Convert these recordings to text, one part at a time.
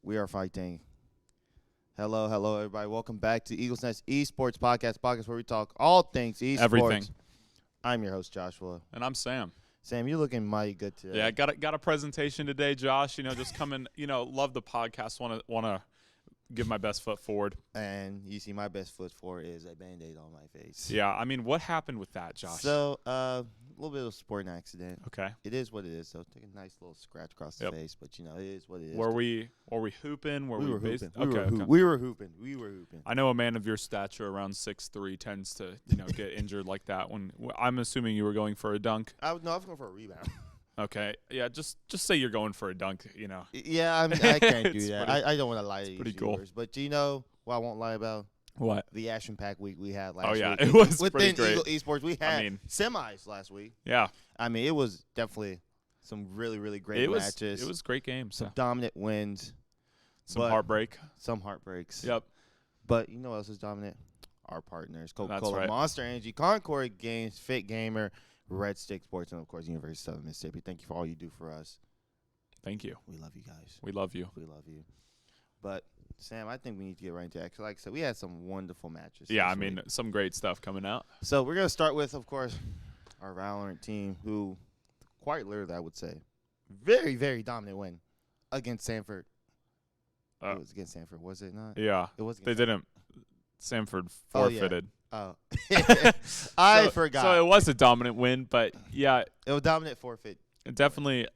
We are fighting. Hello, everybody. Welcome back to Eagles Nest Esports podcast where we talk all things esports. Everything. I'm your host, Joshua. And I'm Sam. Sam, you're looking mighty good today. Yeah, got a presentation today, Josh. Just coming. Love the podcast. Want to give my best foot forward. And you see, my best foot forward is a Band-Aid on my face. Yeah, I mean, what happened with that, Josh? So, a little bit of a sporting accident. Okay. It is what it is. So, take a nice little scratch across the face, but it is what it is. Were we hooping? We were hooping. Okay. We were hooping. I know a man of your stature, around 6'3", tends to get injured like that. When I'm assuming you were going for a dunk. I was going for a rebound. Okay. Yeah. Just say you're going for a dunk. Yeah, I mean, I can't do that. I don't want to lie to you. Pretty cool. But do you know what I won't lie about? What? The Action Pack week we had last week. Oh, yeah. It was within pretty Eagle great. Esports. We had semis last week. Yeah. I mean, it was definitely some really, really great matches. It was great games. Some dominant wins. Some heartbreak. Some heartbreaks. Yep. But you know what else is dominant? Our partners. Coca-Cola, That's right. Monster Energy, Concord Games, Fit Gamer, Red Stick Sports, and, of course, University of Southern Mississippi. Thank you for all you do for us. Thank you. We love you guys. We love you. We love you. But, Sam, I think we need to get right into it. Because, like I said, we had some wonderful matches. Yeah, this week. some great stuff coming out. So we're going to start with, of course, our Valorant team, who, quite literally, I would say, very, very dominant win against Sanford. It was against Sanford, was it not? Yeah. It was. They didn't. Sanford forfeited. Oh. I forgot. So it was a dominant win, but, yeah. It was dominant forfeit. Definitely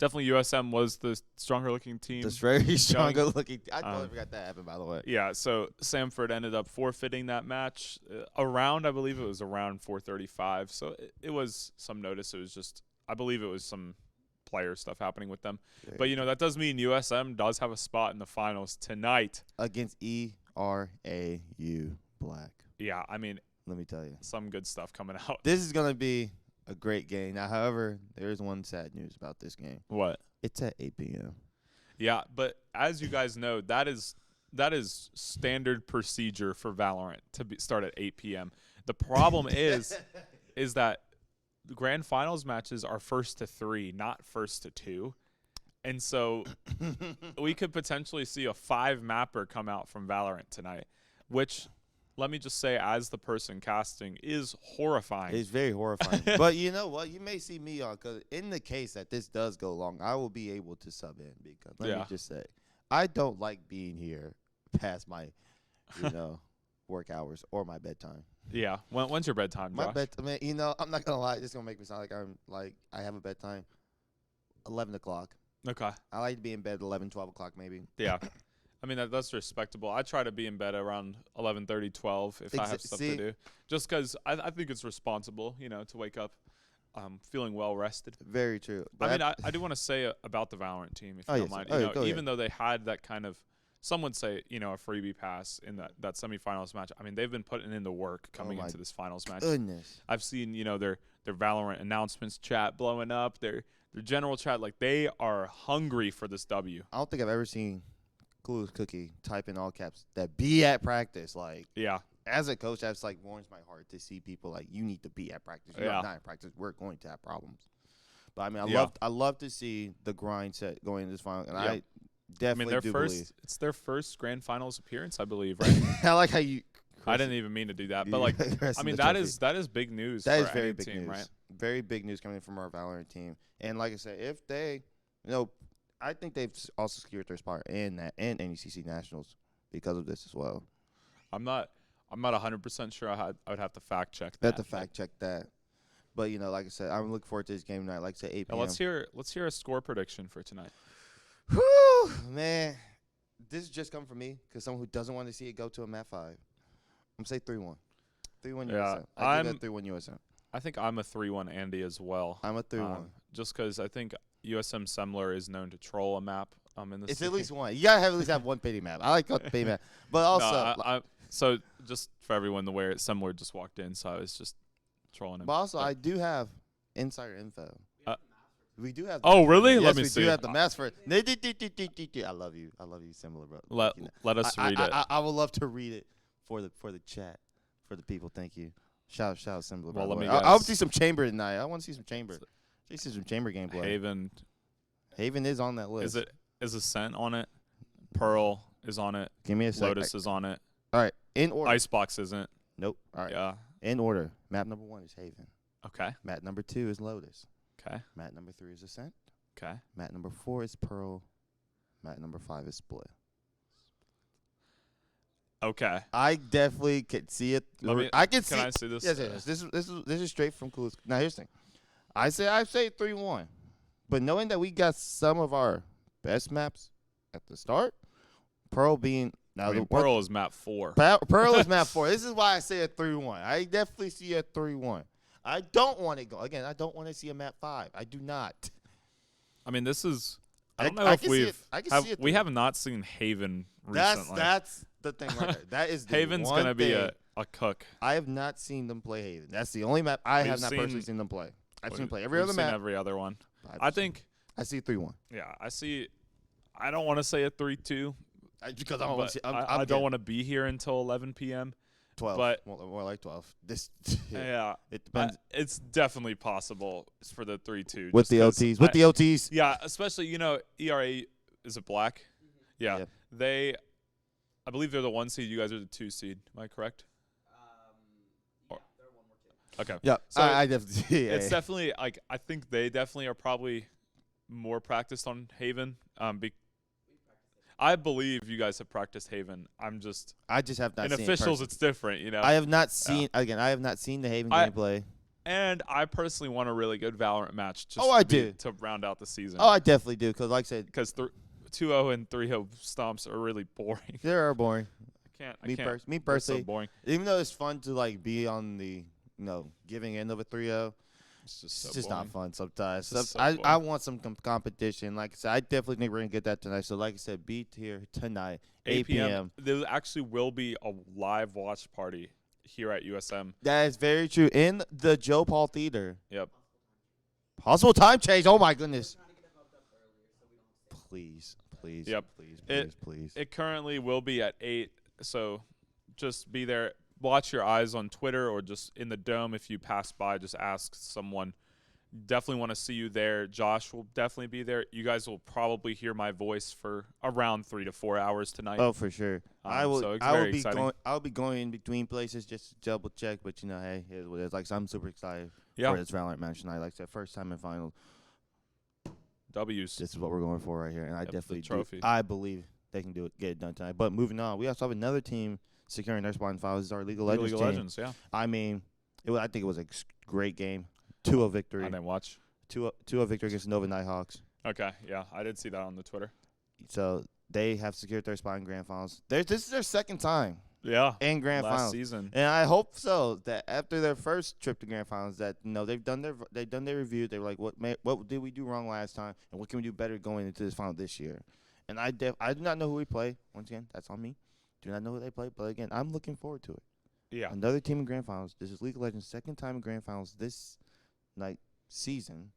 USM was the stronger-looking team. Just very stronger-looking. I totally forgot that happened, by the way. Yeah, so Sanford ended up forfeiting that match I believe it was around 4:35. So it was some notice. It was just, I believe it was some player stuff happening with them. But, that does mean USM does have a spot in the finals tonight. Against ERAU Black. Yeah, I mean. Let me tell you. Some good stuff coming out. This is going to be a great game. Now, however, there is one sad news about this game. What? It's at 8 p.m. Yeah, but as you guys know, that is standard procedure for Valorant to start at 8 p.m. The problem is that the grand finals matches are 1st to 3, not 1st to 2. And so we could potentially see a 5-mapper come out from Valorant tonight, which, let me just say, as the person casting, is horrifying. It's very horrifying. But you know what? You may see me on, because in the case that this does go long, I will be able to sub in, because let me just say, I don't like being here past my, work hours or my bedtime. Yeah. When's your bedtime, Josh? My bedtime, I'm not going to lie. This is going to make me sound like I have a bedtime. 11 o'clock. Okay. I like to be in bed 11, 12 o'clock maybe. Yeah. I mean, that's respectable. I try to be in bed around 11:30, 12 if I have stuff to do. Just because I think it's responsible, to wake up feeling well-rested. Very true. But I do want to say about the Valorant team, if you don't mind. Even though they had that kind of, some would say, a freebie pass in that semifinals match. I mean, they've been putting in the work coming into this finals match. Goodness. I've seen, their Valorant announcements chat blowing up, their general chat. Like, they are hungry for this W. I don't think I've ever seen Clueless Cookie type in all caps that be at practice. Like, yeah, as a coach, that's like warms my heart to see people like, you need to be at practice. You're not at practice. We're going to have problems. But I mean, I love to see the grind set going into this final, and I definitely believe it's their first grand finals appearance, I believe. Right? I like how you. I didn't even mean to do that, but like, I mean, that is big news. That is for very any big team, news. Right? Very big news coming from our Valorant team, and like I said, if they, I think they've also secured their spot in that and NECC Nationals because of this as well. I'm not 100% sure. I would have to fact check that. Fact check that. But like I said, I'm looking forward to this game tonight. Like I said, 8 p.m. Let's hear a score prediction for tonight. Whew, man, this is just coming from me because someone who doesn't want to see it go to a Mat 5. I'm gonna say 3-1. 3-1 USM. I give that 3-1 USM. I think I'm a 3-1 Andy as well. I'm a 3-1. Just because I think USM Semler is known to troll a map. In this. It's at least one. You gotta at least have one pity map. I like the pity map, but also. So just for everyone, the way Semler just walked in, so I was just trolling him. But also, I do have insider info. We do have. Oh, really? Yes, Let me see. We do have the mask for it. I love you. I love you, Similar, bro. Let us read it. I would love to read it for the chat, for the people. Thank you. Shout out, Similar. Well, let me I want to see some chamber tonight. I want to see some chamber. See some chamber gameplay. Haven is on that list. Is Ascent on it? Pearl is on it. Give me a second. Lotus is on it. All right, in order. Icebox isn't. Nope. All right. Yeah. In order. Map number 1 is Haven. Okay. Map number 2 is Lotus. Okay. Map number 3 is Ascent. Okay. Map number 4 is Pearl. Map number 5 is Split. Okay. I definitely could see it. I can see. Can I see this? Yes, yes. This is straight from Clues. Now here's the thing. I say 3-1, but knowing that we got some of our best maps at the start, Pearl being now Pearl is map 4. Pearl is map 4. This is why I say a 3-1. I definitely see a 3-1. I don't want to go again. I don't want to see a map 5. I do not. I mean, this is. I don't know if we have not seen Haven recently. That's the thing right there. That is the Haven's going to be a cook. I have not seen them play Haven. That's the only map I have not personally seen them play. I've seen them play every other map. Every other one. I think. I see 3-1. Yeah, I see. I don't want to say a 3-2 because I don't want to. I don't want to be here until 11 p.m. 12, but more like 12. This. Yeah, it depends. It's definitely possible for the 3-2 with the OTs. With the OTs. Yeah, especially ERA is it black? Yeah, I believe they're the 1 seed. You guys are the 2 seed. Am I correct? Yeah, they're 1 more 2. Okay. Yeah, so I definitely. It's definitely like I think they definitely are probably more practiced on Haven. I believe you guys have practiced Haven. I just have not in seen officials it's different, I have not seen I have not seen the Haven gameplay. And I personally want a really good Valorant match to round out the season. Oh, I definitely do cuz like I said 2-0 and 3-0 stomps are really boring. They are boring. Me personally, so boring. Even though it's fun to like be on the giving end of a 3-0. It's just not fun sometimes. I want some competition. Like I said, I definitely think we're going to get that tonight. So like I said, be here tonight, 8 p.m. There actually will be a live watch party here at USM. That is very true. In the Joe Paul Theater. Yep. Possible time change. Oh, my goodness. Please. Yep. Please. It currently will be at 8, so just be there. Watch your eyes on Twitter or just in the dome if you pass by. Just ask someone. Definitely want to see you there. Josh will definitely be there. You guys will probably hear my voice for around 3 to 4 hours tonight. Oh, for sure. So I'll be going in between places just to double check. But hey, here's what it is. Like I'm super excited for this Valorant match tonight. Like I said, first time in finals. W's. This is what we're going for right here, and I definitely trophy. I believe they can get it done tonight. But moving on, we also have another team securing their spot in finals. This is our League of Legends team. Legends, yeah. I mean, I think it was a great game. 2-0 victory. I didn't watch. 2-0 victory against Nova Nighthawks. Okay, yeah, I did see that on the Twitter. So they have secured their spot in grand finals. This is their second time. Yeah. In grand finals. Last season. And I hope so that after their first trip to grand finals that they've done their review. They were like, what did we do wrong last time, and what can we do better going into this final this year? And I do not know who we play. Once again, that's on me. Do not know who they play, but again, I'm looking forward to it. Yeah. Another team in grand finals. This is League of Legends' second time in grand finals this season.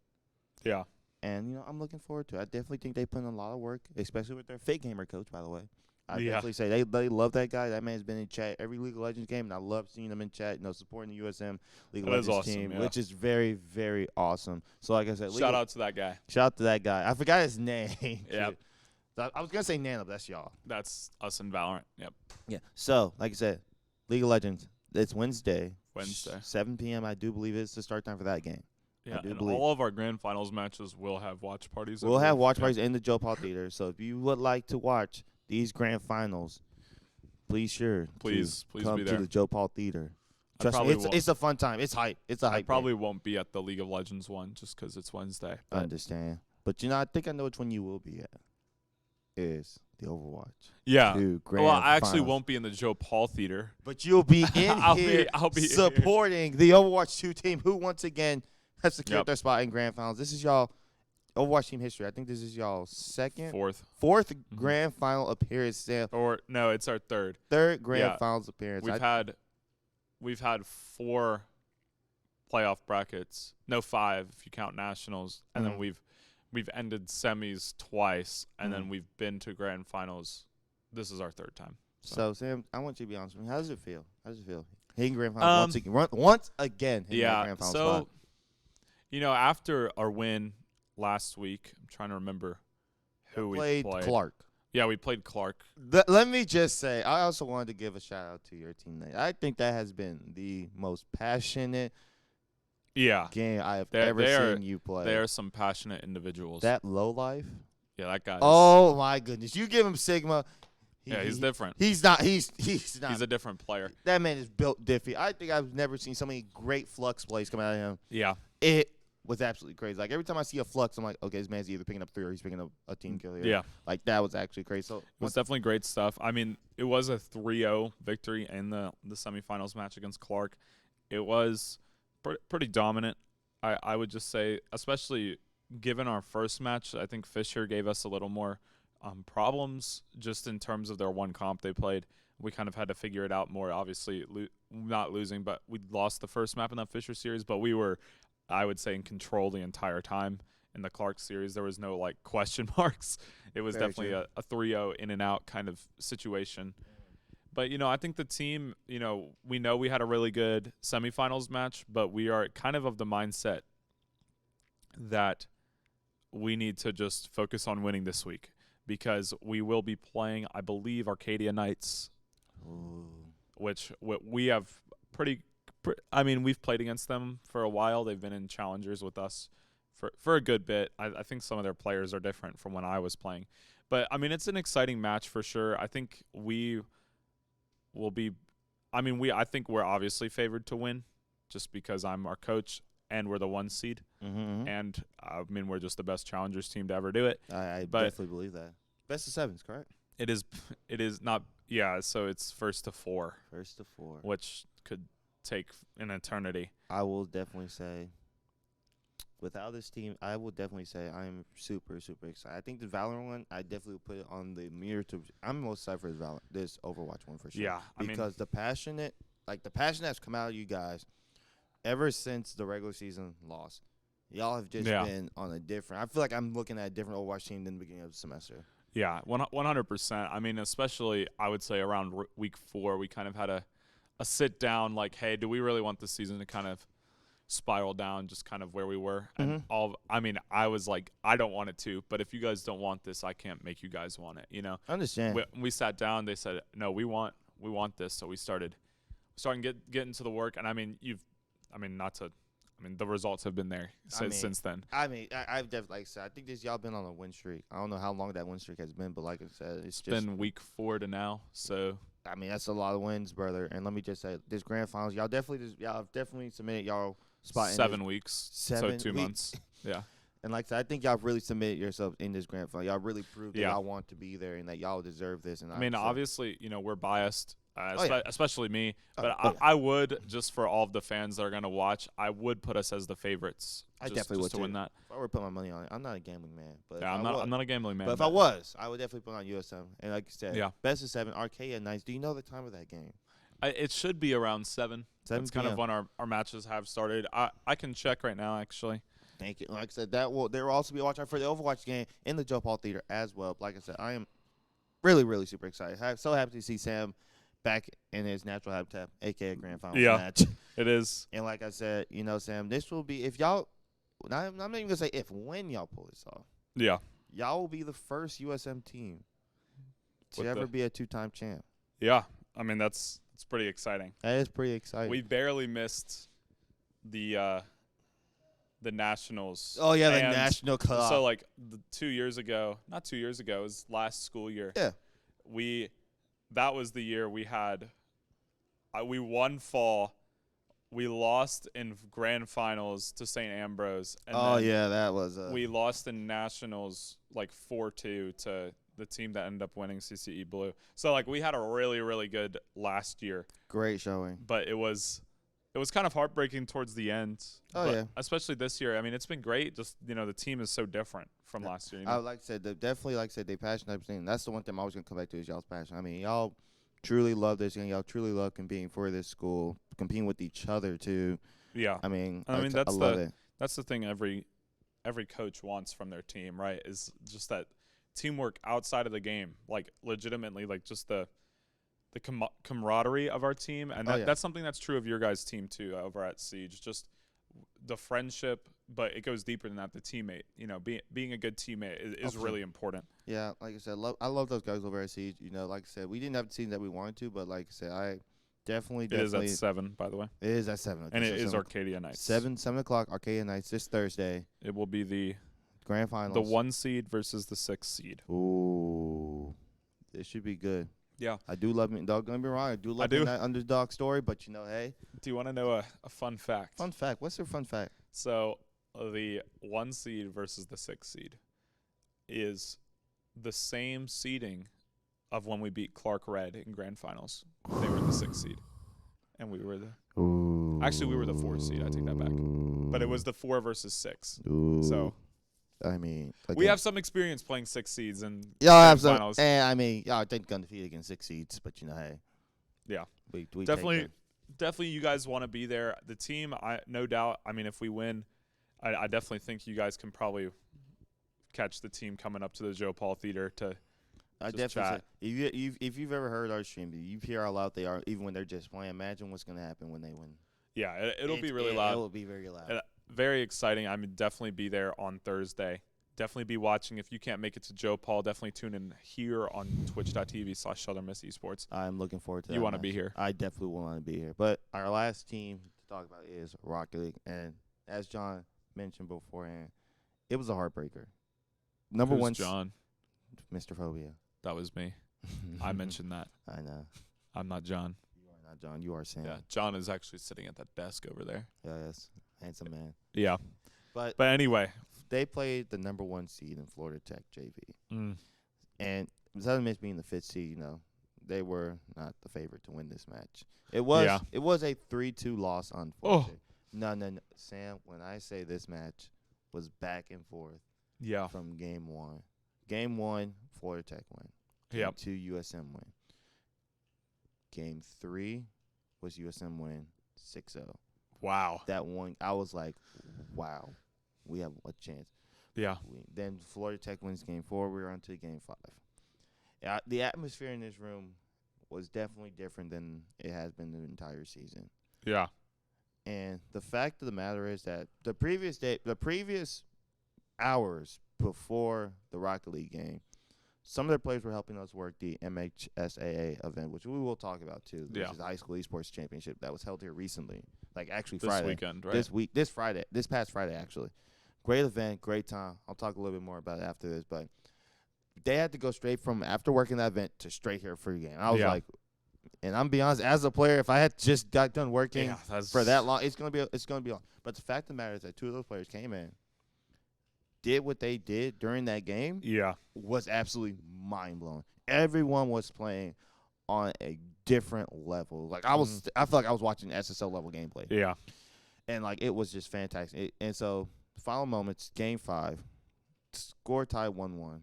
Yeah. And I'm looking forward to it. I definitely think they put in a lot of work, especially with their fake gamer coach, by the way. I definitely say they love that guy. That man's been in chat every League of Legends game, and I love seeing him in chat, supporting the USM League of Legends team, which is very, very awesome. So, like I said, shout out to that guy. Shout out to that guy. I forgot his name. Yeah. I was going to say Nano, but that's y'all. That's us in Valorant. Yep. Yeah. So, like I said, League of Legends, it's Wednesday. 7 p.m., I do believe is the start time for that game. Yeah, and all of our grand finals matches will have watch parties. We'll have watch parties in the Joe Paul Theater. So, if you would like to watch these grand finals, please come be there to the Joe Paul Theater. Trust me, it's a fun time. It's hype. It's a hype. I probably won't be at the League of Legends one just because it's Wednesday. I understand, but I think I know which one you will be at. Is the Overwatch? Yeah. I actually finals. won't be in the Joe Paul Theater, but you'll be in here. I'll be supporting the Overwatch 2 team, who once again has secured their spot in grand finals. This is y'all Overwatch team history. I think this is y'all's fourth grand final appearance. Or no, it's our third grand finals appearance. We've had 4 playoff brackets. No, 5 if you count nationals, and then we've ended semis twice, and then we've been to grand finals. This is our third time. So Sam, I want you to be honest with me. How does it feel? Hitting grand finals once again. Yeah. So, after our win last week, I'm trying to remember who we played. Clark. Yeah, we played Clark. Let me just say, I also wanted to give a shout out to your teammate. I think that has been the most passionate game I have ever seen you play. They are some passionate individuals. That low life. Yeah, that guy. Oh my goodness! You give him Sigma. He's different. He's not. He's not. He's a different player. That man is built diffy. I think I've never seen so many great flux plays come out of him. Yeah. It was absolutely crazy. Like, every time I see a flux, I'm like, okay, this man's either picking up 3 or he's picking up a team kill here. Yeah. Like, that was actually crazy. So it was definitely great stuff. I mean, it was a 3-0 victory in the semifinals match against Clark. It was pretty dominant, I would just say, especially given our first match. I think Fisher gave us a little more problems just in terms of their one comp they played. We kind of had to figure it out more. Obviously, not losing, but we lost the first map in that Fisher series. But we were, I would say, in control the entire time. In the Clark series, there was no, like, question marks. It was definitely a 3-0 in and out kind of situation. But, I think the team, we know we had a really good semifinals match, but we are kind of the mindset that we need to just focus on winning this week, because we will be playing, I believe, Arcadia Knights, which we have we've played against them for a while. They've been in challengers with us for a good bit. I think some of their players are different from when I was playing. But, it's an exciting match for sure. I think we will be – I think we're obviously favored to win just because I'm our coach and we're the 1 seed. Mm-hmm. And, we're just the best challengers team to ever do it. I definitely believe that. Best of 7s, correct? It is not – yeah, so it's first to 4. First to 4. Which could take an eternity. I will definitely say – without this team, I will definitely say I am super, super excited. I think the Valorant one, I definitely put it on the mirror to. I'm most excited for this Overwatch one for sure. Yeah, because the passion that's come out of you guys, ever since the regular season loss, y'all have just been on a different. I feel like I'm looking at a different Overwatch team than the beginning of the semester. Yeah, 100%. Especially I would say around week 4, we kind of had a sit down. Like, hey, do we really want this season to kind of spiral down just kind of where we were? And I was like, I don't want it to, but if you guys don't want this, I can't make you guys want it, I understand. We sat down, they said, no, we want this. So we started getting to the work. And the results have been there since then. I've definitely, like I said, I think y'all been on a win streak. I don't know how long that win streak has been, but like I said, it's just been week 4 to now. So that's a lot of wins, brother. And let me just say, this grand finals, y'all have definitely submitted y'all spot 7 weeks, so 2 months. Yeah. And like I said, I think y'all really submitted yourselves in this grand final. Y'all really proved that y'all want to be there and that y'all deserve this. And obviously, we're biased, especially me. But I would, just for all of the fans that are going to watch, I would put us as the favorites. I definitely would to win that. If I were to put my money on it, I'm not a gambling man. But I'm not a gambling man. But if I was, I would definitely put on USM. And like you said, best of 7, Arcadia Knights. Do you know the time of that game? It should be around 7. That's kind of when our matches have started. I can check right now, actually. Thank you. Like I said, there will also be a watch out for the Overwatch game in the Joe Paul Theater as well. Like I said, I am really, really super excited. So happy to see Sam back in his natural habitat, a.k.a. Grand Finals match. It is. And like I said, Sam, this will be, if y'all – I'm not even going to say if, when y'all pull this off. Yeah. Y'all will be the first USM team to ever be a 2-time champ. Yeah. That's pretty exciting. That is pretty exciting. We barely missed the nationals. Oh, yeah, the national club. So, like, 2 years ago, not 2 years ago, it was last school year. Yeah. That was the year we had, we won fall. We lost in grand finals to St. Ambrose. And that was we lost in nationals, like, 4-2 to the team that ended up winning CCE Blue. So, like, we had a really, really good last year. Great showing. But it was kind of heartbreaking towards the end. Especially this year. It's been great. Just, the team is so different from last year. Like I said, they passionate. That's the one thing I'm always going to come back to is y'all's passion. Y'all truly love this game. Y'all truly love competing for this school, competing with each other, too. Yeah. I love it. That's the thing every coach wants from their team, right, is just that teamwork outside of the game, like, legitimately, like, just the camaraderie of our team. And that's something that's true of your guys' team, too, over at Siege. Just the friendship, but it goes deeper than that. The teammate, being a good teammate is really important. Yeah, like I said, I love those guys over at Siege. Like I said, we didn't have the team that we wanted to, but like I said, I definitely. It is at 7, by the way. It is at 7. Okay, and it is Arcadia Nights. 7 o'clock, Arcadia Nights this Thursday. It will be the grand finals. The 1 seed versus the 6 seed. Ooh, this should be good. Yeah. I do love me. Don't get me wrong. I do love that underdog story, but hey. Do you want to know a fun fact? Fun fact. What's your fun fact? So the 1 seed versus the 6 seed is the same seeding of when we beat Clark Red in grand finals. They were the 6 seed, and we were the. Ooh. Actually, we were the 4 seed. I take that back. But it was the 4 versus 6. Ooh. So. I mean, we have some experience playing 6 seeds and y'all have some, finals. And I mean, y'all think undefeated against 6 seeds, but hey, yeah, we definitely, you guys want to be there. The team, no doubt. I mean, if we win, I definitely think you guys can probably catch the team coming up to the Joe Paul Theater to. I definitely say, if you've ever heard our stream, you hear how loud they are, even when they're just playing. Imagine what's gonna happen when they win. Yeah, it'll be really loud. It will be very loud. Very exciting. I mean, definitely be there on Thursday. Definitely be watching. If you can't make it to Joe Paul, definitely tune in here on twitch.tv/Southern Miss Esports. I'm looking forward to that. You want to be here. I definitely want to be here. But our last team to talk about is Rocket League. And as John mentioned beforehand, it was a heartbreaker. Number Who's one, John? Mr. Phobia. That was me. I mentioned that. I know. I'm not John. You are not John. You are Sam. Yeah, John is actually sitting at that desk over there. Yes. Handsome man. Yeah. But anyway. They played the number 1 seed in Florida Tech JV. Mm. And Southern Miss being the 5th seed, they were not the favorite to win this match. It was a 3-2 loss, unfortunately. No. Sam, when I say this match was back and forth from game 1. Game 1, Florida Tech win. Game 2, USM win. Game 3 was USM win 6-0. Wow. That one, I was like, wow, we have a chance. Yeah. Then Florida Tech wins game 4. We're on to game 5. The atmosphere in this room was definitely different than it has been the entire season. Yeah. And the fact of the matter is that the previous hours before the Rocket League game, some of their players were helping us work the MHSAA event, which we will talk about too. Which is the High School Esports Championship that was held here recently. Like actually Friday. This weekend, right? This past Friday actually. Great event, great time. I'll talk a little bit more about it after this, but they had to go straight from after working that event to straight here for a game. I was like, and I'm be honest, as a player, if I had just got done working for that long, it's gonna be long. But the fact of the matter is that 2 of those players came in, did what they did during that game. Yeah, was absolutely mind blowing. Everyone was playing on a different level. Like I feel like I was watching SSL level gameplay. Yeah, and like it was just fantastic. And so final moments, game 5, score tie 1-1.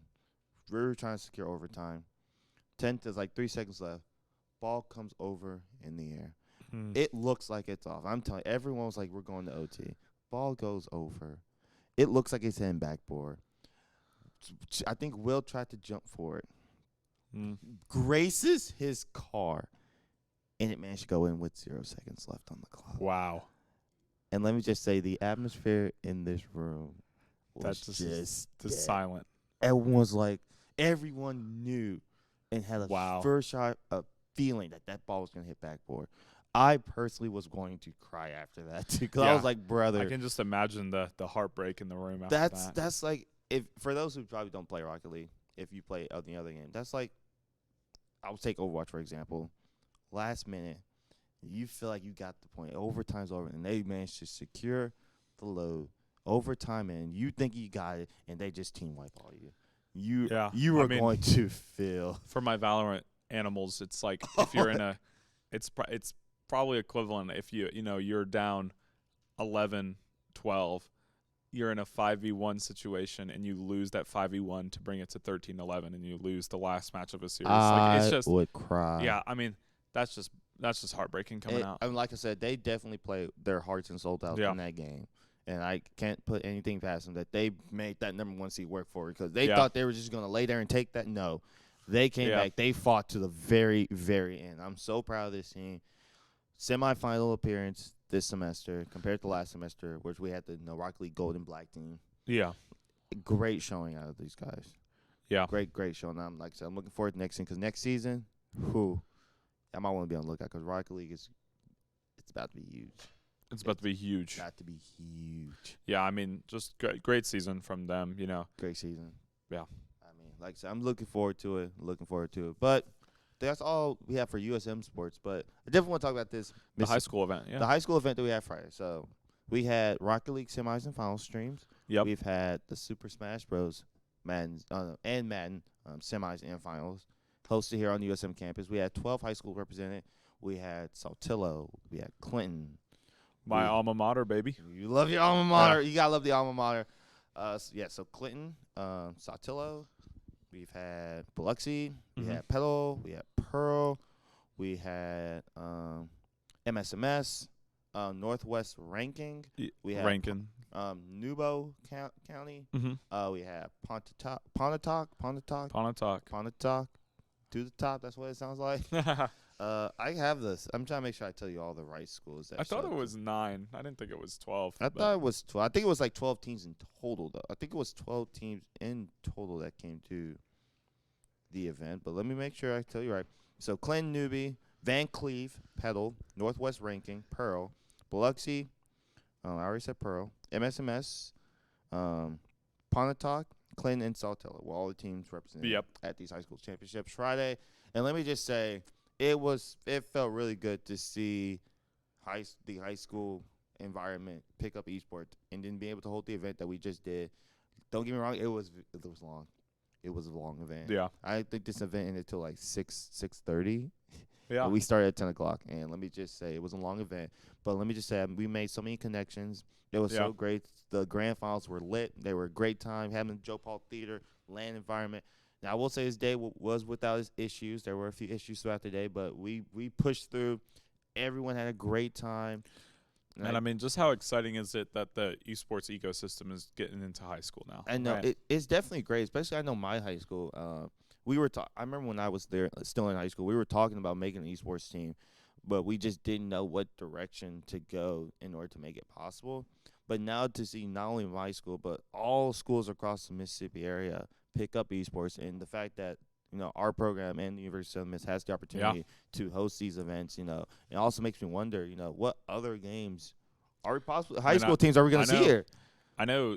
We were trying to secure overtime. There's like 3 seconds left. Ball comes over in the air. It looks like it's off. I'm telling you, everyone was like, we're going to OT. Ball goes over. It looks like it's in backboard. I think Will tried to jump for it. Graces his car. And it managed to go in with 0 seconds left on the clock. Wow. And let me just say, the atmosphere in this room was just silent. Everyone knew and had a first shot of feeling that ball was going to hit backboard. I personally was going to cry after that, too, because I was like, brother. I can just imagine the heartbreak in the room after that. That's like, for those who probably don't play Rocket League, if you play the other game, that's like, I'll take Overwatch, for example. Last minute, you feel like you got the point. Overtime's over, and they managed to secure the load. Overtime, and you think you got it, and they just team wipe all you. You were going to feel. For my Valorant animals, it's like if you're in a, it's probably equivalent if you're down 11-12, you're in a 5v1 situation and you lose that 5v1 to bring it to 13-11, and you lose the last match of a series. I would cry. Yeah, I mean that's just heartbreaking coming out. I mean, like I said, they definitely play their hearts and souls out in that game. And I can't put anything past them that they made that number 1 seed work for it, because they thought they were just going to lay there and take that. No, they came back. They fought to the very, very end. I'm so proud of this team. Semifinal appearance. this semester compared to last semester, which we had the Rocket League Gold and Black team. Yeah. Great showing out of these guys. Yeah. Great showing. I'm looking forward to next season because next season, I might want to be on the lookout because Rocket League it's about to be huge. It's about to be huge. About to be huge. Yeah, I mean, just great season from them, you know. Great season. Yeah. I mean, like I said, I'm looking forward to it. But that's all we have for USM Sports. But I definitely want to talk about this. The high school event, yeah. The high school event that we had Friday. So we had Rocket League semis and finals streams. Yep. We've had the Super Smash Bros. Madden semis and finals hosted here on the USM campus. We had 12 high schools represented. We had Saltillo. We had Clinton. My alma mater, baby. You love your alma mater. You gotta love the alma mater. So Clinton, Saltillo. We've had Biloxi. We had Petal. We had Pearl. We had MSMS, Northwest Ranking. We had Rankin. Nubo County. We have Pontotoc. To the top. That's what it sounds like. I have this. I'm trying to make sure I tell you all the right schools. I thought it was 9. I didn't think it was 12. I thought it was 12. I think it was like 12 teams in total, though. I think it was 12 teams in total that came to the event. But let me make sure I tell you right. So Clinton, Newby, Van Cleve, Petal, Northwest Ranking, Pearl, Biloxi. I already said Pearl. MSMS, Pontotoc, Clinton, and Saltillo were all the teams represented at these high school championships Friday. And let me just say, it felt really good to see the high school environment pick up esports and then be able to hold the event that we just did. Don't get me wrong, it was long. It was a long event. Yeah. I think this event ended till like 6:30. Yeah. We started at 10 o'clock, and let me just say it was a long event. But let me just say we made so many connections. It was so great. The grand finals were lit. They were a great time having the Joe Paul Theater, land environment. Now, I will say this day was without its issues. There were a few issues throughout the day, but we pushed through. Everyone had a great time. And I mean, just how exciting is it that the esports ecosystem is getting into high school now? I know. Right? It's definitely great, especially I know my high school. I remember when I was there, still in high school, we were talking about making an esports team, but we just didn't know what direction to go in order to make it possible. But now to see not only my school, but all schools across the Mississippi area pick up esports, and the fact that our program and the University of Southern Miss has the opportunity to host these events, it also makes me wonder, what other games are we possibly school teams are we going to see here? I know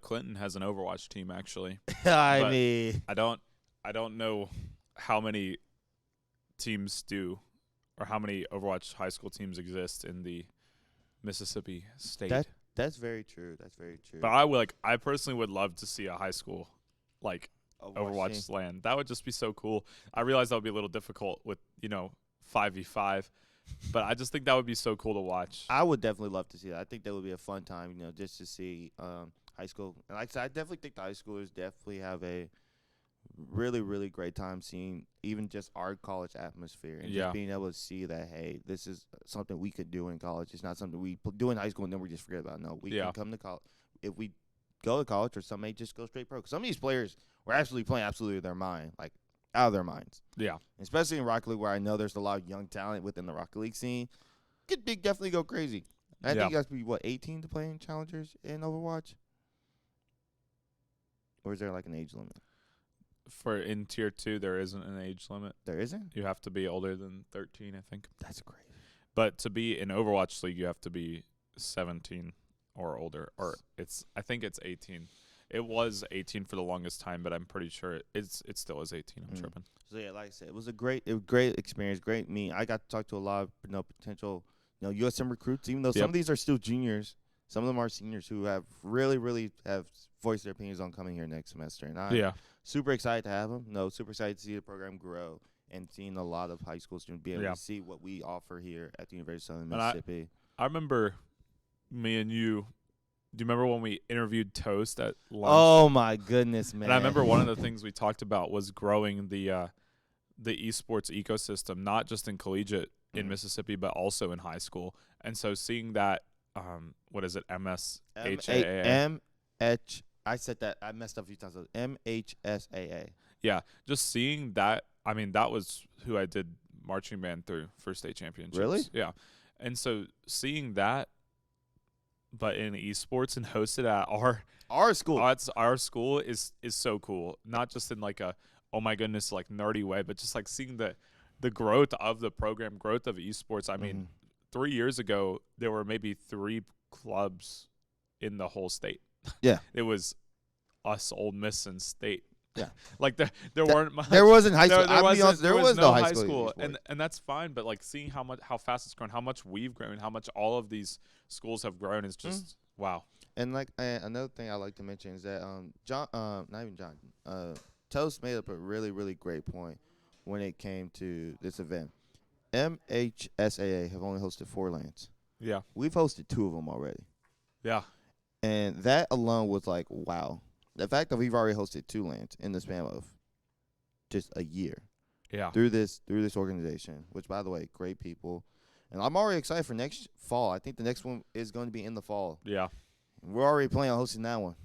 Clinton has an Overwatch team actually. I mean, I don't know how many teams do, or how many Overwatch high school teams exist in the Mississippi state. That's very true. But I personally would love to see a high school Overwatch land. That would just be so cool. I realize that would be a little difficult with 5v5, but I just think that would be so cool to watch. I would definitely love to see that. I think that would be a fun time, just to see high school. And like I said, I definitely think the high schoolers definitely have a really, really great time seeing even just our college atmosphere and just being able to see that, hey, this is something we could do in college. It's not something we do in high school and then we just forget about. No, we can come to college. If we go to college, or some may just go straight pro. 'Cause some of these players were actually playing absolutely their mind, like out of their minds. Yeah. Especially in Rocket League, where I know there's a lot of young talent within the Rocket League scene. Could definitely go crazy. I think you have to be, 18 to play in Challengers in Overwatch? Or is there like an age limit? In Tier 2, there isn't an age limit. There isn't? You have to be older than 13, I think. That's crazy. But to be in Overwatch League, you have to be 17 or older. Or I think it's 18. It was 18 for the longest time, but I'm pretty sure it still is 18. I'm tripping. So yeah, like I said, it was a great experience, great meet. I got to talk to a lot of potential USM recruits, even though some of these are still juniors. Some of them are seniors who have really have voiced their opinions on coming here next semester. And I'm super excited to have them. Super excited to see the program grow and seeing a lot of high school students be able to see what we offer here at the University of Southern Mississippi. I remember me and you. Do you remember when we interviewed Toast at lunch? Oh, my goodness, man. And I remember one of the things we talked about was growing the esports ecosystem, not just in collegiate in Mississippi, but also in high school. And so seeing that, what is it, MHSAA? I said that. I messed up a few times. MHSAA. Yeah, just seeing that. I mean, that was who I did marching band through for state championships. Really? Yeah. And so seeing that, but in esports and hosted at Our school. our school is so cool. Not just in like a, oh my goodness, like nerdy way, but just like seeing the growth of the program, growth of esports. I mean, 3 years ago, there were maybe 3 clubs in the whole state. Yeah. It was us, Ole Miss, and State. Yeah. Like there weren't much. There wasn't high school. There was no high school. And And that's fine, but like seeing how fast it's grown, how much we've grown, how much all of these schools have grown is just wow. And like another thing I like to mention is that Toast made up a really, really great point when it came to this event. MHSAA have only hosted 4 lands. Yeah. We've hosted 2 of them already. Yeah. And that alone was like, wow. The fact that we've already hosted 2 lands in the span of just a year. Yeah. Through this organization, which, by the way, great people. And I'm already excited for next fall. I think the next one is going to be in the fall. Yeah. And we're already planning on hosting that one.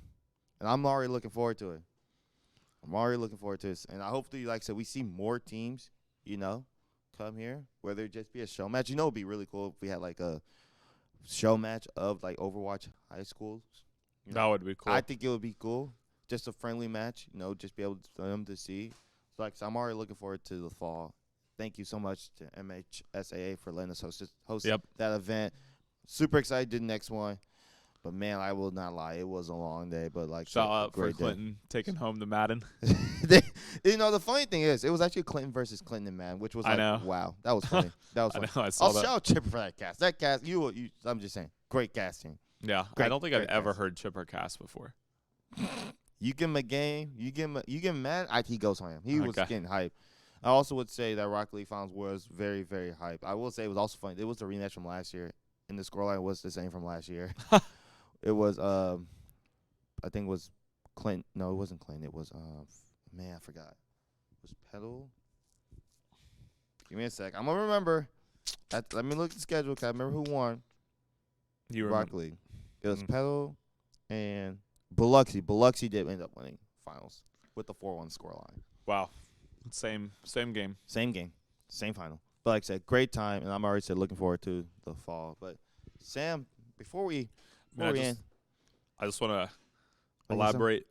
And I'm already looking forward to it. And I hopefully, like I said, we see more teams, come here, whether it just be a show match. It would be really cool if we had like a show match of like Overwatch high schools. That would be cool. I think it would be cool. Just a friendly match, just be able for them to see. So like, so I'm already looking forward to the fall. Thank you so much to MHSAA for letting us host that event. Super excited to do the next one. But, man, I will not lie. It was a long day. But like, shout out for Clinton taking home the Madden. The funny thing is, it was actually Clinton versus Clinton in Madden, which was like, wow. That was funny. That was funny. I saw that. I'll shout out Chipper for that cast. That cast, I'm just saying, great casting. Yeah. I don't think I've ever heard Chipper cast before. You give him a game, you give him Madden, he goes on him. He was getting hype. I also would say that Rocket League Finals was very, very hype. I will say it was also funny. It was a rematch from last year, and the scoreline was the same from last year. It was, I think it was Clint. No, it wasn't Clint. It was, I forgot. It was Pedal. Give me a sec. I'm going to remember. Let me look at the schedule because I remember who won. Rocket League. It was Pedal and Biloxi. Biloxi did end up winning finals with the 4-1 scoreline. Wow. Same game. Same game. Same final. But like I said, great time, and I'm already looking forward to the fall. But, Sam, before we end. I just want to elaborate.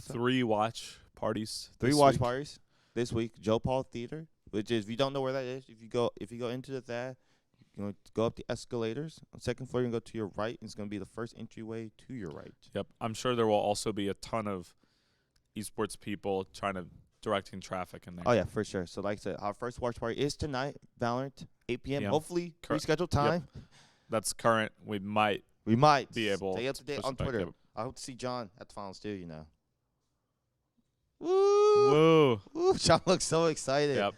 3 watch parties. 3 watch parties this week. Joe Paul Theater, which is, if you don't know where that is, if you go into that, you're going to go up the escalators. On the second floor, you're going to go to your right, and it's going to be the first entryway to your right. Yep. I'm sure there will also be a ton of esports people directing traffic in there. Oh, yeah, for sure. So, like I said, our first watch party is tonight, Valorant, 8 p.m. Yeah. Hopefully, rescheduled time. Yep. That's current. We might be able stay up to date on Twitter. Yep. I hope to see John at the finals too, Woo! Woo! John looks so excited. Yep.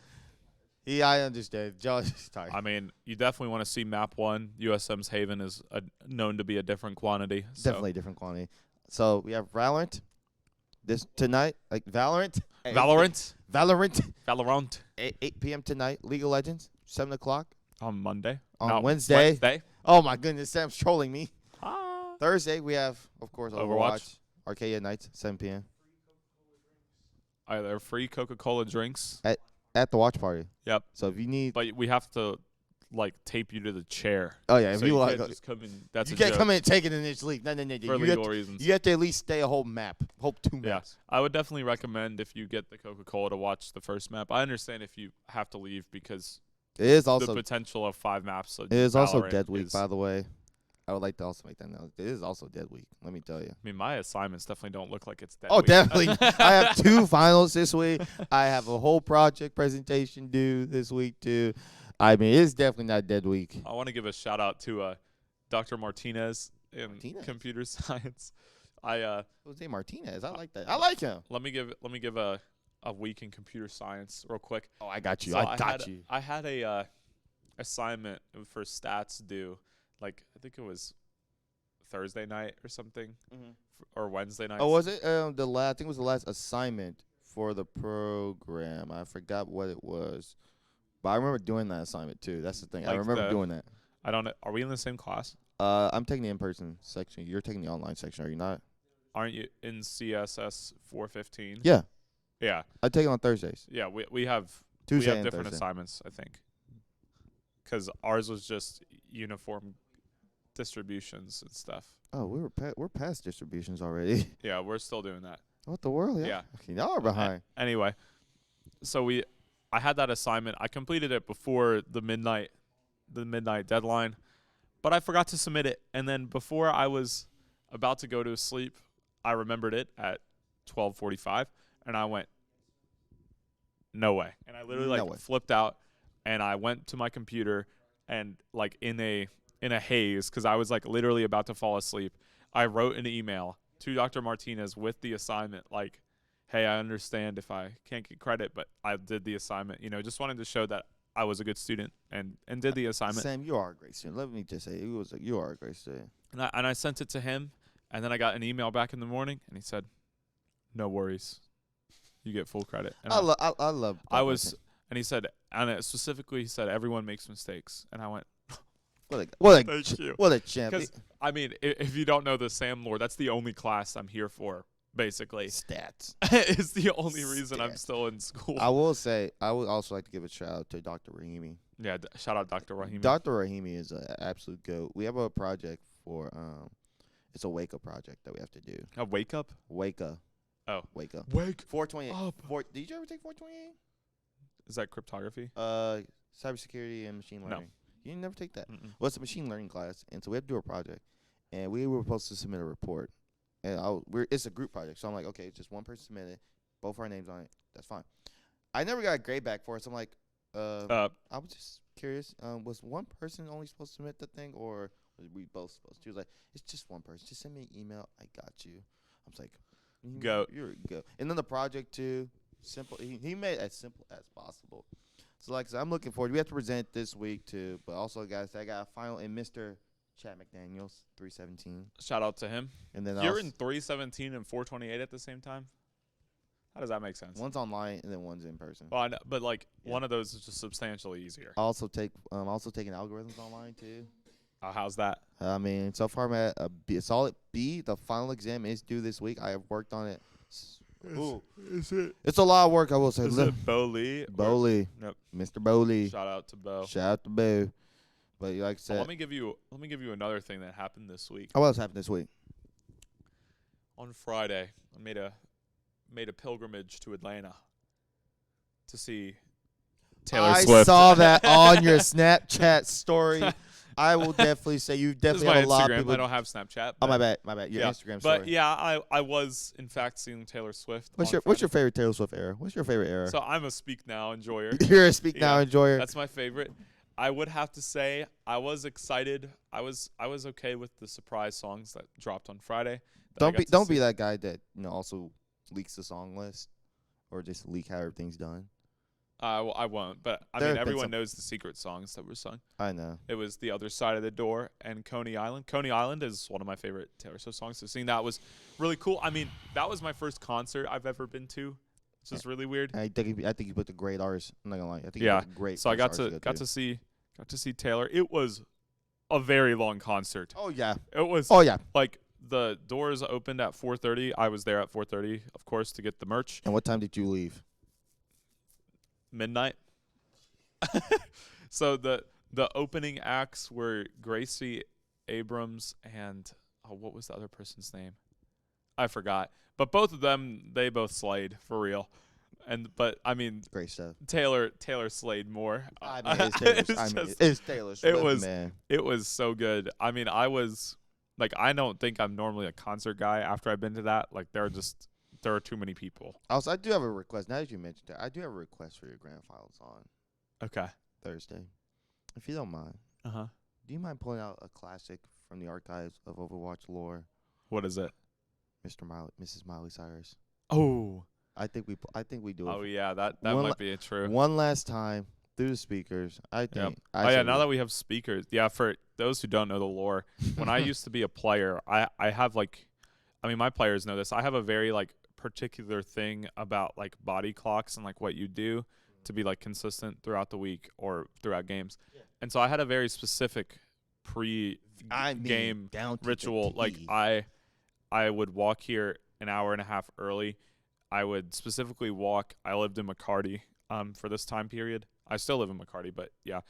I understand. John's tired. I mean, you definitely want to see Map 1. USM's Haven is known to be a different quantity. Definitely a different quantity. So we have Valorant tonight. Like Valorant. 8 p.m. tonight. League of Legends, 7 o'clock. On Monday. On Wednesday. Oh, my goodness. Sam's trolling me. Thursday, we have, of course, Overwatch. Arcadia Nights, 7 p.m. Are there free Coca-Cola drinks? At the watch party. Yep. So if you need. But we have to, tape you to the chair. Oh, yeah. If so you can't just come in. That's you a can't joke. come in and take it in this league. No. For legal reasons. You have to at least stay a whole map. 2 maps. I would definitely recommend if you get the Coca-Cola to watch the first map. I understand if you have to leave because it is also the potential of 5 maps. It is also Dead Week, by the way. I would like to also make that note. It is also Dead Week, let me tell you. I mean, my assignments definitely don't look like it's Dead Week. Oh, definitely. I have 2 finals this week. I have a whole project presentation due this week, too. I mean, it's definitely not Dead Week. I want to give a shout-out to Dr. Martinez in computer science. Jose Martinez. I like that. I like him. Let me give a week in computer science real quick. Oh, I got you. So I had a assignment for stats due. I think it was Thursday night or something, or Wednesday night. Oh, was it? I think it was the last assignment for the program. I forgot what it was, but I remember doing that assignment too. That's the thing. I remember doing that. I don't know. Are we in the same class? I'm taking the in-person section. You're taking the online section, are you not? Aren't you in CSS 415? Yeah. Yeah. I take it on Thursdays. Yeah, we have Tuesday we have different Thursday. assignments, I think. because ours was just uniform distributions and stuff. Oh, we're past distributions already. Yeah, we're still doing that. What the world? Yeah. Okay, y'all are behind. Anyway, so I had that assignment. I completed it before the midnight deadline, but I forgot to submit it. And then before I was about to go to sleep, I remembered it at 12:45, and I went, no way. And I literally flipped out, and I went to my computer, and like in a haze, because I was like literally about to fall asleep, I wrote an email to Dr. Martinez with the assignment, like, hey, I understand if I can't get credit, but I did the assignment. Just wanted to show that I was a good student and did the assignment. Sam, you are a great student. Let me just say, you are a great student. And I sent it to him, and then I got an email back in the morning, and he said, no worries. You get full credit. And I love. And he said, specifically, he said, everyone makes mistakes. And I went, Thank you. What a champ. Because, I mean, if you don't know the Sam Lord, that's the only class I'm here for, basically. Stats. It's the only reason I'm still in school. I will say, I would also like to give a shout out to Dr. Rahimi. Yeah, shout out Dr. Rahimi. Dr. Rahimi is an absolute goat. We have a project for, it's a wake up project that we have to do. A wake up? Wake up. Oh. Wake up. Wake 428. up. Did you ever take 428? Is that cryptography? Cybersecurity and machine learning. No. You didn't never take that. Mm-mm. Well, it's a machine learning class, and so we have to do a project, and we were supposed to submit a report, and it's a group project, so I'm like, okay, it's just one person submitted, both our names on it, that's fine. I never got a grade back for it, so I'm like, I was just curious, was one person only supposed to submit the thing, or was we both supposed to? She was like, it's just one person, just send me an email, I got you. I was like, go. You're a go. And then the project too, simple. He made it as simple as possible. So like I said, I'm looking forward. We have to present this week too, but also guys, I got a final in Mr. Chad McDaniels, 317. Shout out to him. And then you're in 317 and 428 at the same time. How does that make sense? One's online and then one's in person. Well, I know, but like one of those is just substantially easier. I also taking algorithms online too. How's that? I mean, so far I'm at a solid B. The final exam is due this week. I have worked on it. Is it? It's a lot of work, I will say. Is it Bo Lee? Bo Lee. Nope. Mr. Bo Lee. Shout out to Bo. Shout out to Bo. But like I said, let me give you another thing that happened this week. Oh, what else happened this week? On Friday, I made a pilgrimage to Atlanta to see Taylor Swift. I saw that on your Snapchat story. I will definitely say you definitely have a lot of people. I don't have Snapchat. Oh, my bad. Your Instagram story. But yeah, I was in fact seeing Taylor Swift. What's your favorite Taylor Swift era? What's your favorite era? So I'm a Speak Now enjoyer. You're a Speak Now enjoyer. That's my favorite. I would have to say I was excited. I was okay with the surprise songs that dropped on Friday. Don't be that guy that also leaks the song list or just leak how everything's done. I won't, but I mean everyone knows the secret songs that were sung. I know. It was The Other Side of the Door and Coney Island. Coney Island is one of my favorite Taylor Swift songs to sing. That was really cool. I mean, that was my first concert I've ever been to. It's just really weird. I think you put the great artists. I'm not gonna lie. I think yeah, you put great. So I got to see Taylor. It was a very long concert. Oh yeah. It was. Oh yeah. Like the doors opened at 4:30. I was there at 4:30, of course, to get the merch. And what time did you leave? Midnight. So the opening acts were Gracie Abrams and what was the other person's name? I forgot. But both of them, they both slayed for real. But I mean, great stuff. Taylor slayed more. I mean, it's Taylor Swift, man. It was so good. I mean, I was like, I don't think I'm normally a concert guy. After I've been to that, like, there are too many people. Also, I do have a request. Now that you mentioned it, I do have a request for your grand finals on Okay. Thursday, if you don't mind. Uh-huh. Do you mind pulling out a classic from the archives of Overwatch lore? What is it? Mrs. Miley Cyrus. Oh. I think we do it. Oh yeah, that might be true. One last time through the speakers. I think. Yep. Now that we have speakers, yeah. For those who don't know the lore, when I used to be a player, I have my players know this. I have a very particular thing about body clocks and what you do to be consistent throughout the week or throughout games. Yeah. And so I had a very specific game ritual. I would walk here an hour and a half early. I would specifically walk. I lived in McCarty for this time period. I still live in McCarty, but yeah.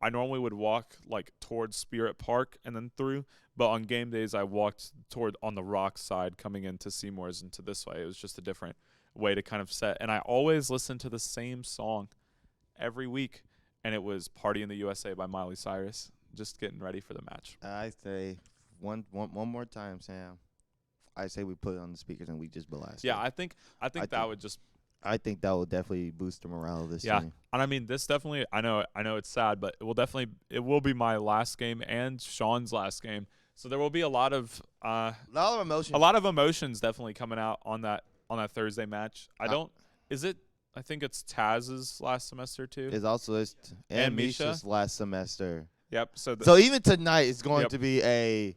I normally would walk like towards Spirit Park and then through, but on game days I walked toward on the rock side coming into Seymour's into this way. It was just a different way to kind of set. And I always listened to the same song every week, and it was Party in the USA by Miley Cyrus, just getting ready for the match. I say one more time, Sam. I say we put it on the speakers and we just blast it. I think that would just. I think that will definitely boost the morale of this team. And I mean, this definitely. I know it's sad, but it will be my last game and Sean's last game. So there will be a lot of emotions. A lot of emotions definitely coming out on that Thursday match. I think it's Taz's last semester too. It's also and Misha's last semester. Yep. So even tonight is going to be a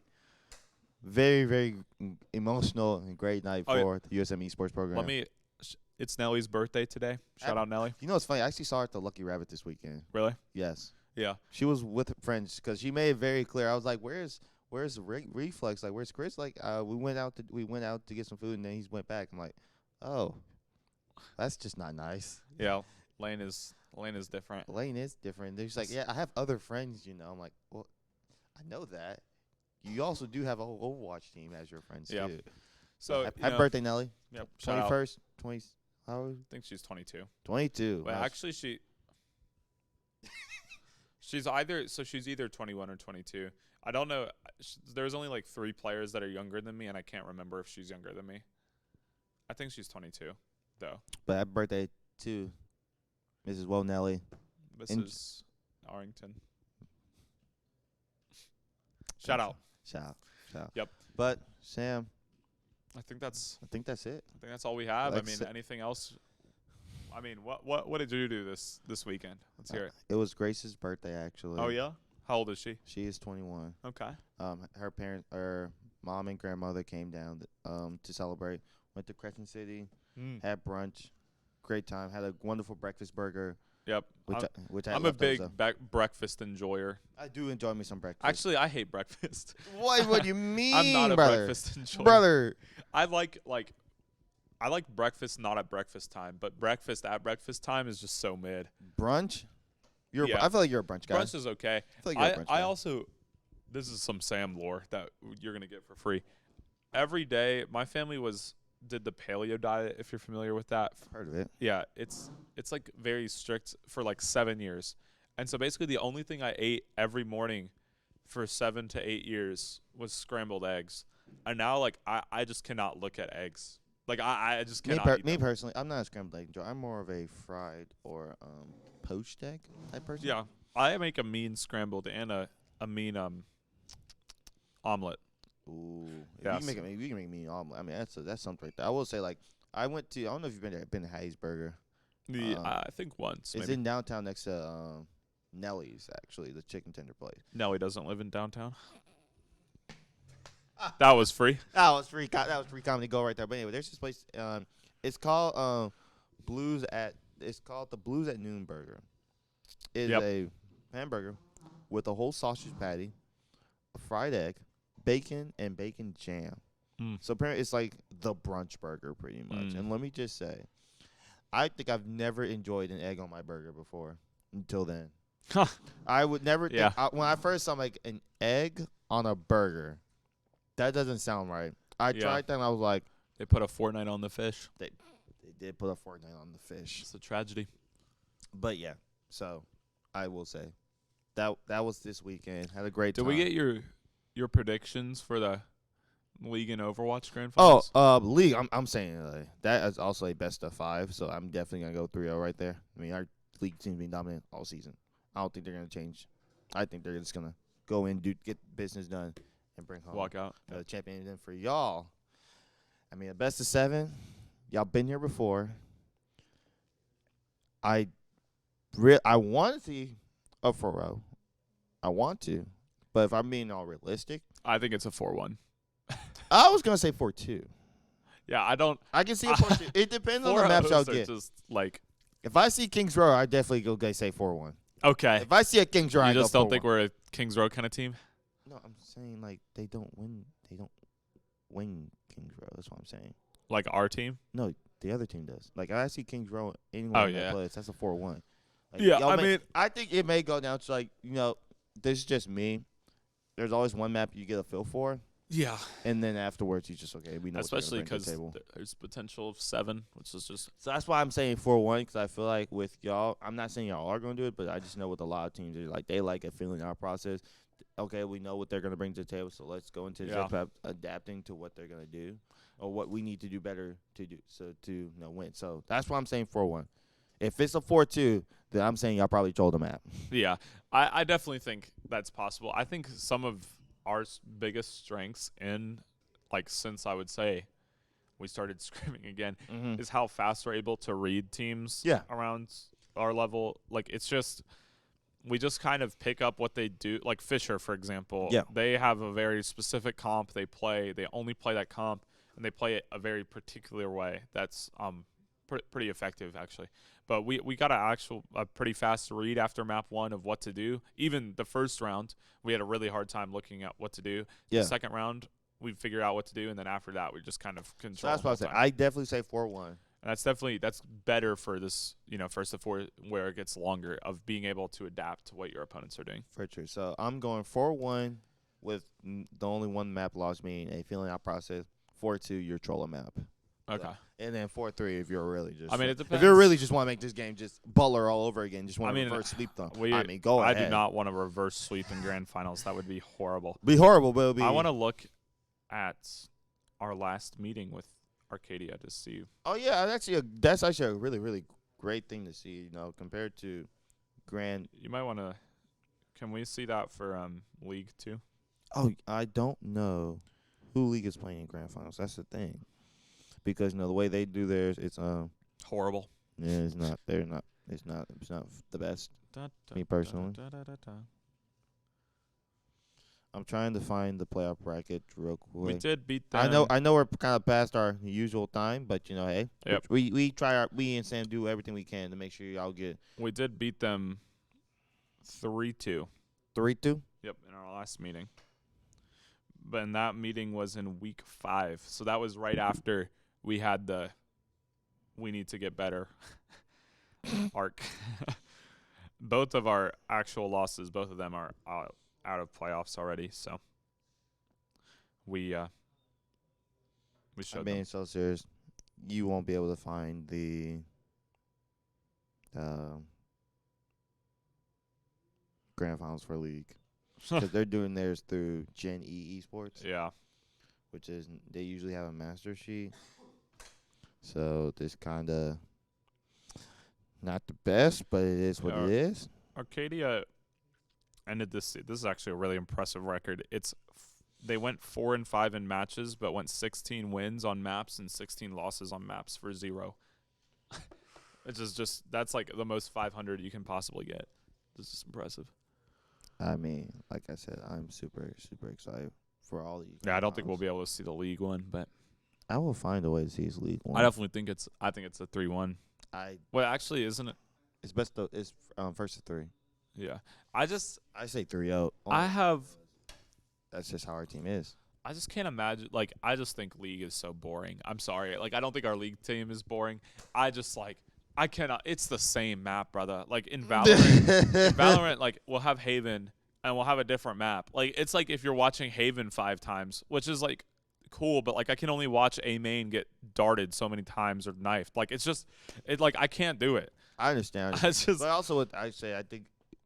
very, very emotional and great night for the USM Esports program. It's Nellie's birthday today. Shout out Nellie. You know what's funny? I actually saw her at the Lucky Rabbit this weekend. Really? Yes. Yeah. She was with friends because she made it very clear. I was like, "Where's Reflex? Like, where's Chris?" Like, we went out to get some food and then he went back. I'm like, "Oh, that's just not nice." Yeah. Lane is different. Lane is different. They're just like, "Yeah, I have other friends, you know." I'm like, "Well, I know that. You also do have a whole Overwatch team as your friends too." So happy birthday, Nelly. Yep. 21st, 20. I think she's 22. 22. But actually, she's either 21 or 22. I don't know. There's only like 3 players that are younger than me, and I can't remember if she's younger than me. I think she's 22, though. But happy birthday to Mrs. Woe Nelly. Mrs. Arrington. Shout out. Yep. But Sam, I think that's it. I think that's all we have. Anything else? I mean, what did you do this weekend? Let's hear it. It was Grace's birthday, actually. Oh yeah? How old is she? She is 21. Okay. Her mom and grandmother came down to celebrate. Went to Crescent City, had brunch, great time. Had a wonderful breakfast burger. Yep. I'm a big breakfast enjoyer. I do enjoy me some breakfast. Actually, I hate breakfast. What do you mean, I'm not a brother? breakfast enjoyer. Brother. I like breakfast not at breakfast time, but breakfast at breakfast time is just so mid. Brunch? I feel like you're a brunch guy. Brunch is okay. I feel like you're a brunch guy. Also, this is some Sam lore that you're going to get for free. Every day, my family did the paleo diet, if you're familiar with that. I've heard of it. Yeah, it's like very strict for like 7 years. And so basically the only thing I ate every morning for 7 to 8 years was scrambled eggs. And now like I just cannot look at eggs. Like I just cannot eat me them. Personally, I'm not a scrambled egg enjoyer. I'm more of a fried or poached egg type person. Yeah. I make a mean scrambled and a mean omelet. Ooh, yes. You can make me an omelet. I mean, that's something right there. I will say, like, I don't know if you've been to Hattie's Burger. I think once. It's maybe. in downtown next to Nellie's, actually, the chicken tender place. Nellie doesn't live in downtown. That was free. That was free comedy gold right there. But anyway, there's this place. It's called the Blues at Noon Burger. It's a hamburger with a whole sausage patty, a fried egg, bacon, and bacon jam. So apparently it's like the brunch burger pretty much. And let me just say, I think I've never enjoyed an egg on my burger before until then. I would never think, when I first saw like an egg on a burger, that doesn't sound right. I tried that and I was like, they put a Fortnite on the fish. They did put a Fortnite on the fish. It's a tragedy. But yeah, so I will say that was this weekend. Had a great time. Did we get your predictions for the League and Overwatch Grand Finals? League. I'm saying that is also a best of 5, so I'm definitely gonna go 3-0 right there. I mean, our league team's been dominant all season. I don't think they're gonna change. I think they're just gonna go in, get business done, and bring home walk out the champion. And then for y'all, I mean, a best of 7. Y'all been here before. I want to see a 4-0. I want to, but if I'm being all realistic, I think it's a 4-1. I was gonna say 4-2. Yeah, I can see a 4-2. It depends on the maps y'all get. Just like, if I see Kings Row, I definitely go say 4-1. Okay. If I see a Kings Row, I go 4-1. You just don't think we're a Kings Row kind of team? No, I'm saying like they don't win. They don't win Kings Row. That's what I'm saying. Like our team? No, the other team does. Like I see Kings Row anywhere in that place. That's a 4-1. Like, Yeah, I mean, I think it may go down to like, this is just me. There's always one map you get a feel for. Yeah. And then afterwards, you just, okay, we know especially because there's potential of 7, which is just. So that's why I'm saying 4-1, because I feel like with y'all, I'm not saying y'all are going to do it, but I just know with a lot of teams, like they like a feeling out process. Okay, we know what they're going to bring to the table, so let's go into the adapting to what they're going to do or what we need to do better to do to win. So that's why I'm saying 4-1. If it's a 4-2, then I'm saying y'all probably trolled the map. Yeah, I definitely think that's possible. I think some of our biggest strengths since I would say we started scrimming again is how fast we're able to read teams around our level. Like, it's just we just kind of pick up what they do. Like Fisher, for example, they have a very specific comp they play. They only play that comp, and they play it a very particular way. That's pretty effective, actually. But we got a pretty fast read after map 1 of what to do. Even the first round, we had a really hard time looking at what to do. The second round, we figured out what to do, and then after that, we just kind of control. So that's what I said. I definitely say 4-1. And that's better for this, first to 4 where it gets longer of being able to adapt to what your opponents are doing. For sure. So I'm going 4-1 with the only one map loss being a feeling out process. 4-2, your troll map. Okay. So, and then 4-3 if you're really just. I mean, it depends. If you really just want to make this game just Butler all over again, just want to reverse sweep them. Go ahead. I do not want to reverse sweep in grand finals. That would be horrible. Be horrible, but it'll be. I want to look at our last meeting with Arcadia to see. Oh yeah, that's actually a really, really great thing to see. Compared to grand. You might want to. Can we see that for League 2? Oh, I don't know who League is playing in grand finals. That's the thing. Because the way they do theirs, it's horrible. Yeah, it's not. They're not. It's not the best. Me personally. I'm trying to find the playoff bracket real quick. We did beat them. I know we're kind of past our usual time, but hey, yep. we and Sam do everything we can to make sure y'all get. We did beat them 3-2. 3-2. Yep, in our last meeting. But that meeting was in week 5, so that was right after we had we need to get better arc. Both of our actual losses, both of them are out of playoffs already, so we showed I'm being so serious. You won't be able to find the grand finals for League because they're doing theirs through Gen E Esports. Yeah. Which is they usually have a master sheet. So this kind of not the best, but it is what it is. Arcadia ended this. This is actually a really impressive record. They went 4-5 in matches, but went 16 wins on maps and 16 losses on maps for 0. It's just that's like the most 500 you can possibly get. This is impressive. I mean, like I said, I'm super, super excited for all of you. Yeah, I don't think we'll be able to see the League one, but I will find a way to see his League one. I definitely think it's a 3-1. Well, actually, isn't it? It's best. It's first to 3. Yeah, I say 3-0. That's just how our team is. I just can't imagine. Like, I just think League is so boring. I'm sorry. Like, I don't think our League team is boring. I cannot. It's the same map, brother. Like in Valorant, like we'll have Haven and we'll have a different map. Like it's like if you're watching Haven 5 times, which is like cool, but like I can only watch a main get darted so many times or knifed. Like it's just, I can't do it. I understand. But also, what I say, I think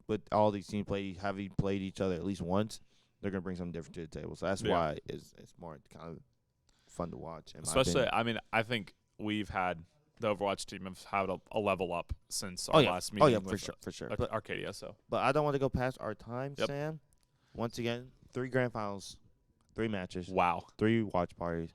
with all these teams having played each other at least once, they're gonna bring something different to the table. So that's why it's more kind of fun to watch. Especially, I mean, I think we've had. The Overwatch team have had a level up since our last meeting. Oh, yeah, for sure. But Arcadia, But I don't want to go past our time, Sam. Once again, 3 grand finals, 3 matches. Wow. 3 watch parties.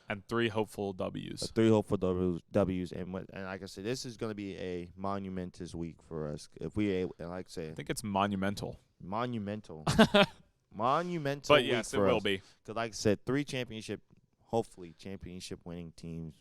And 3 hopeful W's. 3 hopeful W's. And like I said, this is going to be a monumentous week for us. If we, like I say. I think it's monumental. Monumental But yes, it will be. Because like I said, 3 hopefully championship winning teams.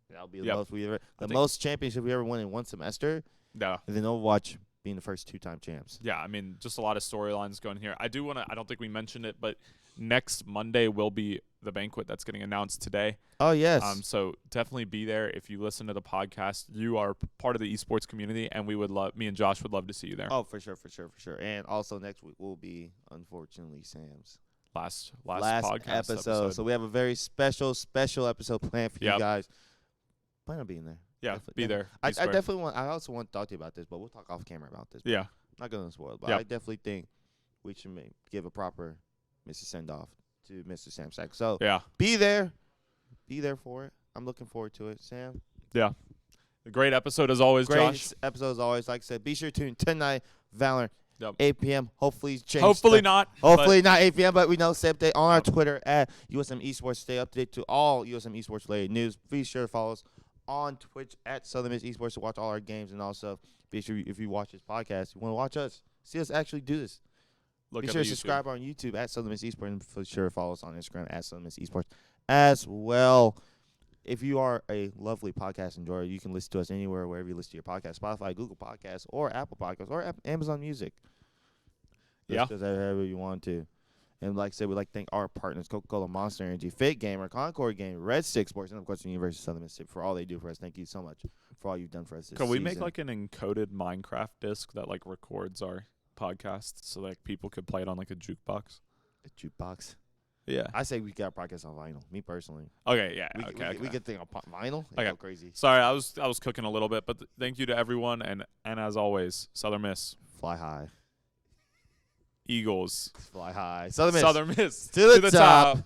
That'll be the most championship we ever won in one semester. Yeah. And then Overwatch being the first 2-time champs. Yeah, I mean, just a lot of storylines going here. I don't think we mentioned it, but next Monday will be the banquet that's getting announced today. Oh, yes. So definitely be there. If you listen to the podcast, you are part of the esports community, and me and Josh would love to see you there. Oh, for sure. And also next week will be, unfortunately, Sam's last podcast episode. So we have a very special episode planned for you guys. Plan on being there. Yeah, definitely, be there. I definitely want. I also want to talk to you about this, but we'll talk off camera about this. Yeah, not gonna spoil it, but I definitely think we should give a proper Mr. Send Off to Mr. Sam Sack. So be there for it. I'm looking forward to it, Sam. Yeah, a great episode as always, Josh. Great episode as always. Like I said, be sure to tune tonight, Valorant. 8 p.m. Hopefully change. Hopefully not 8 p.m. But we know stay update on our Twitter at USM Esports. Stay up to date to all USM Esports related news. Be sure to follow us on Twitch at Southern Miss Esports to watch all our games, and also be sure if you watch this podcast, you want to watch us, see us actually do this. Be sure to subscribe on YouTube at Southern Miss Esports, and be sure to follow us on Instagram at Southern Miss Esports as well. If you are a lovely podcast enjoyer, you can listen to us anywhere, wherever you listen to your podcast, Spotify, Google Podcasts, or Apple Podcasts, or Amazon Music. Just however you want to. And like I said, we'd like to thank our partners, Coca-Cola, Monster Energy, Fit Gamer, Concord Game, Red Stick Sports, and of course the University of Southern Mississippi for all they do for us. Thank you so much for all you've done for us this season. Can we make like an encoded Minecraft disc that like records our podcast so like people could play it on like a jukebox? A jukebox? Yeah. I say we got our podcast on vinyl, me personally. Okay, yeah. We could think on vinyl. Okay. Go crazy. Sorry, I was cooking a little bit, but thank you to everyone, and as always, Southern Miss. Fly high. Eagles. Fly high. Southern Miss. To the top.